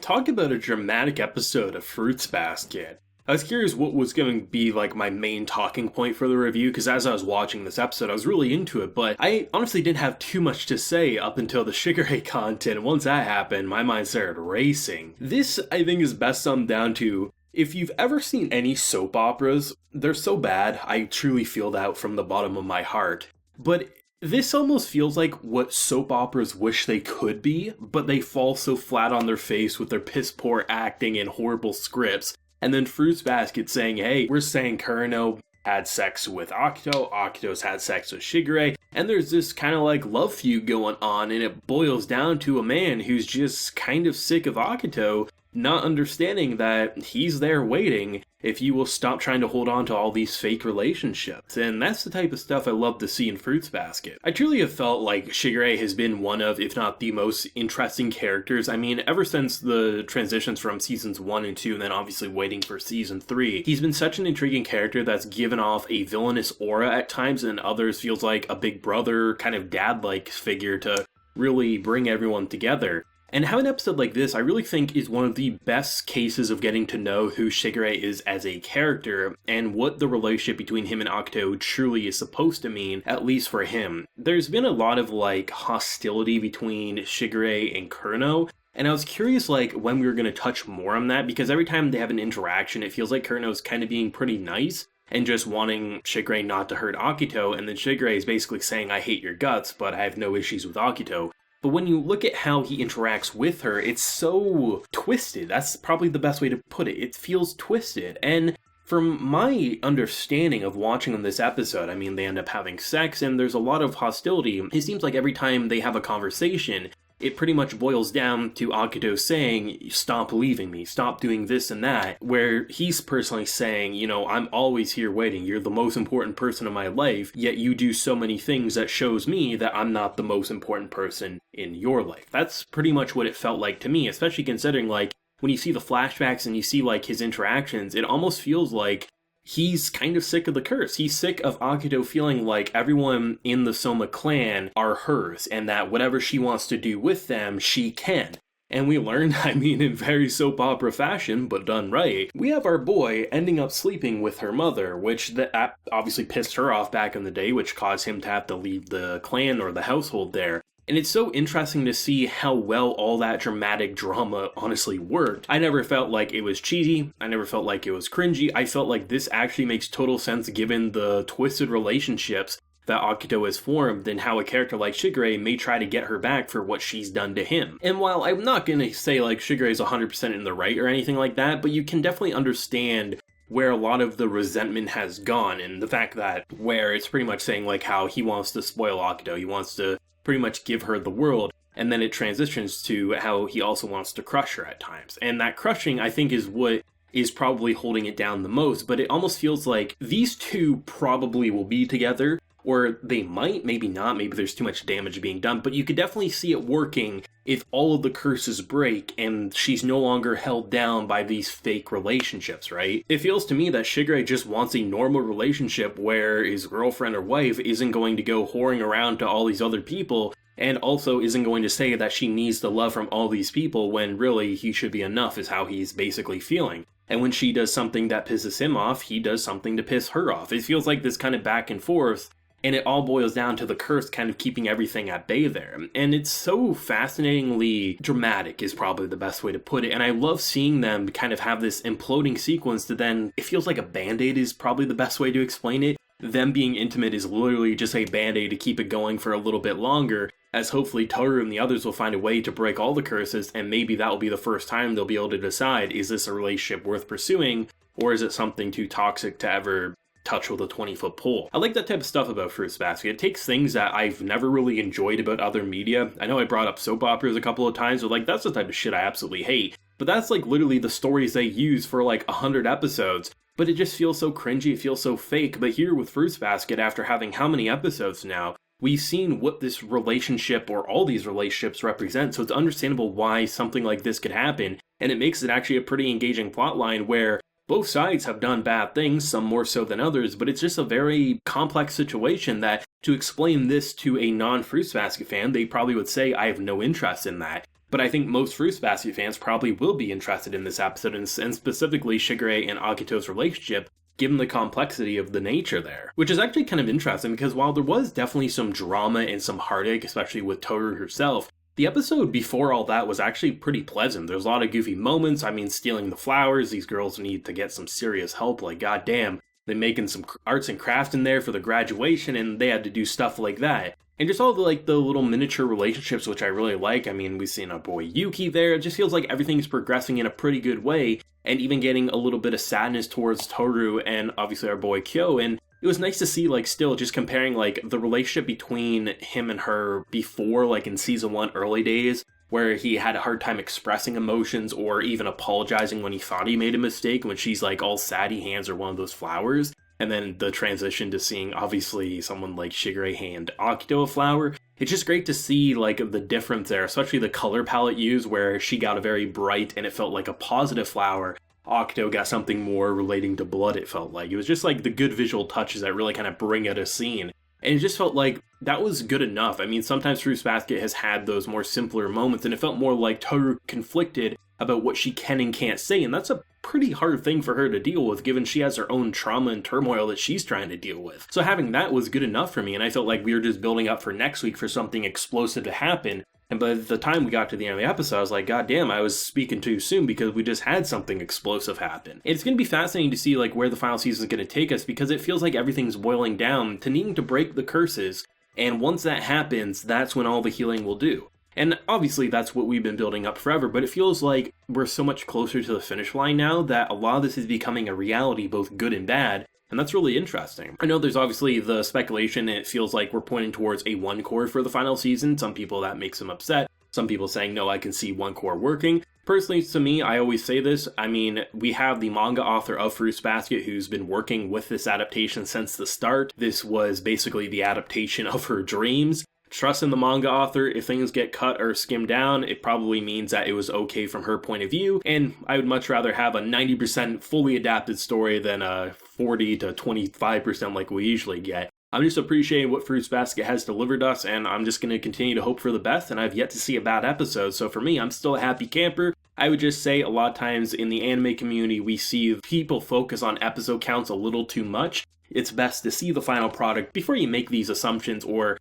talk about a dramatic episode of Fruits Basket. I was curious what was going to be like my main talking point for the review, because as I was watching this episode, I was really into it, but I honestly didn't have too much to say up until the Shigure content. Once that happened, my mind started racing. This, I think, is best summed down to, if you've ever seen any soap operas, they're so bad, I truly feel that from the bottom of my heart. But this almost feels like what soap operas wish they could be, but they fall so flat on their face with their piss-poor acting and horrible scripts. And then Fruits Basket saying, hey, we're saying Kureno had sex with Akito, Akito's had sex with Shigure, and there's this kind of like love feud going on, and it boils down to a man who's just kind of sick of Akito, not understanding that he's there waiting if you will stop trying to hold on to all these fake relationships. And that's the type of stuff I love to see in Fruits Basket. I truly have felt like Shigure has been one of, if not the most interesting characters. I mean, ever since the transitions from seasons 1 and 2, and then obviously waiting for season 3, he's been such an intriguing character that's given off a villainous aura at times, and others feels like a big brother, kind of dad-like figure to really bring everyone together. And how an episode like this, I really think, is one of the best cases of getting to know who Shigure is as a character, and what the relationship between him and Akito truly is supposed to mean, at least for him. There's been a lot of, hostility between Shigure and Kureno, and I was curious, when we were going to touch more on that, because every time they have an interaction, it feels like Kureno's kind of being pretty nice, and just wanting Shigure not to hurt Akito, and then Shigure is basically saying, I hate your guts, but I have no issues with Akito. But when you look at how he interacts with her, it's so twisted. That's probably the best way to put it. It feels twisted. And from my understanding of watching on this episode, I mean, they end up having sex and there's a lot of hostility. It seems like every time they have a conversation, it pretty much boils down to Akito saying, stop leaving me, stop doing this and that, where he's personally saying, I'm always here waiting, you're the most important person in my life, yet you do so many things that shows me that I'm not the most important person in your life. That's pretty much what it felt like to me, especially considering, when you see the flashbacks and you see, his interactions, it almost feels like he's kind of sick of the curse. He's sick of Akito feeling like everyone in the Soma clan are hers, and that whatever she wants to do with them, she can. And we learn, in very soap opera fashion, but done right, we have our boy ending up sleeping with her mother, which that obviously pissed her off back in the day, which caused him to have to leave the clan or the household there. And it's so interesting to see how well all that dramatic drama honestly worked. I never felt like it was cheesy. I never felt like it was cringy. I felt like this actually makes total sense given the twisted relationships that Akito has formed and how a character like Shigure may try to get her back for what she's done to him. And while I'm not going to say Shigure is 100% in the right or anything like that, but you can definitely understand where a lot of the resentment has gone, and the fact that where it's pretty much saying how he wants to spoil Akito, he wants to pretty much give her the world, and then it transitions to how he also wants to crush her at times. And that crushing, I think, is what is probably holding it down the most, but it almost feels like these two probably will be together, or they might, maybe not, maybe there's too much damage being done, but you could definitely see it working if all of the curses break and she's no longer held down by these fake relationships, right? It feels to me that Shigure just wants a normal relationship where his girlfriend or wife isn't going to go whoring around to all these other people, and also isn't going to say that she needs the love from all these people when really he should be enough, is how he's basically feeling. And when she does something that pisses him off, he does something to piss her off. It feels like this kind of back and forth, and it all boils down to the curse kind of keeping everything at bay there. And it's so fascinatingly dramatic is probably the best way to put it. And I love seeing them kind of have this imploding sequence that then, it feels like a band-aid is probably the best way to explain it. Them being intimate is literally just a band-aid to keep it going for a little bit longer, as hopefully Toru and the others will find a way to break all the curses, and maybe that will be the first time they'll be able to decide, is this a relationship worth pursuing, or is it something too toxic to ever touch with a 20-foot pole? I like that type of stuff about Fruits Basket. It takes things that I've never really enjoyed about other media. I know I brought up soap operas a couple of times, but that's the type of shit I absolutely hate. But that's literally the stories they use for 100 episodes. But it just feels so cringy, it feels so fake. But here with Fruits Basket, after having how many episodes now, we've seen what this relationship or all these relationships represent, so it's understandable why something like this could happen, and it makes it actually a pretty engaging plotline where both sides have done bad things, some more so than others, but it's just a very complex situation that to explain this to a non-Fruits Basket fan, they probably would say, I have no interest in that. but I think most Fruits Basket fans probably will be interested in this episode, and specifically Shigure and Akito's relationship, given the complexity of the nature there. Which is actually kind of interesting, because while there was definitely some drama and some heartache, especially with Toru herself, the episode before all that was actually pretty pleasant. There's a lot of goofy moments. I mean, stealing the flowers, these girls need to get some serious help, like goddamn. They're making some arts and crafts in there for the graduation, and they had to do stuff like that. And just all the little miniature relationships, which I really like. I mean, we've seen our boy Yuki there. It just feels like everything's progressing in a pretty good way, and even getting a little bit of sadness towards Toru and obviously our boy Kyo. And it was nice to see, still just comparing, the relationship between him and her before, in season 1 early days, where he had a hard time expressing emotions or even apologizing when he thought he made a mistake, when she's all sad he hands her one of those flowers. And then the transition to seeing, obviously, someone like Shigure hand Akito a flower. It's just great to see, the difference there, especially the color palette used, where she got a very bright and it felt like a positive flower. Akito got something more relating to blood, it felt like. It was just the good visual touches that really kind of bring out a scene. And it just felt like that was good enough. I mean, sometimes Fruits Basket has had those more simpler moments, and it felt more like Toru conflicted about what she can and can't say, and that's a pretty hard thing for her to deal with, given she has her own trauma and turmoil that she's trying to deal with. So having that was good enough for me, and I felt like we were just building up for next week for something explosive to happen. And by the time we got to the end of the episode, I was like, God damn, I was speaking too soon, because we just had something explosive happen. And it's going to be fascinating to see where the final season is going to take us, because it feels like everything's boiling down to needing to break the curses. And once that happens, that's when all the healing will do. And obviously that's what we've been building up forever, but it feels like we're so much closer to the finish line now that a lot of this is becoming a reality, both good and bad. And that's really interesting. I know there's obviously the speculation, and it feels like we're pointing towards a one core for the final season. Some people, that makes them upset. Some people saying, no, I can see one core working. Personally, to me, I always say this. I mean, we have the manga author of Fruits Basket who's been working with this adaptation since the start. This was basically the adaptation of her dreams. Trust in the manga author. If things get cut or skimmed down, it probably means that it was okay from her point of view, and I would much rather have a 90% fully adapted story than a 40 to 25% like we usually get. I'm just appreciating what Fruits Basket has delivered us, and I'm just going to continue to hope for the best, and I've yet to see a bad episode, so for me, I'm still a happy camper. I would just say a lot of times in the anime community, we see people focus on episode counts a little too much. It's best to see the final product before you make these assumptions or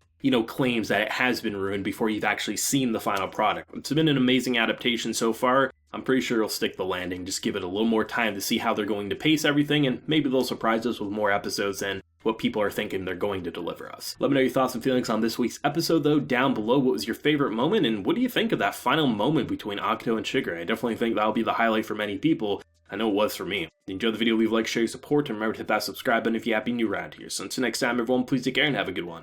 claims that it has been ruined before you've actually seen the final product. It's been an amazing adaptation so far. I'm pretty sure it'll stick the landing. Just give it a little more time to see how they're going to pace everything, and maybe they'll surprise us with more episodes than what people are thinking they're going to deliver us. Let me know your thoughts and feelings on this week's episode, though, down below. What was your favorite moment, and what do you think of that final moment between Akito and Shigure? I definitely think that'll be the highlight for many people. I know it was for me. If you enjoyed the video, leave a like, share your support, and remember to hit that subscribe button if you happen new around here. So until next time, everyone, please take care and have a good one.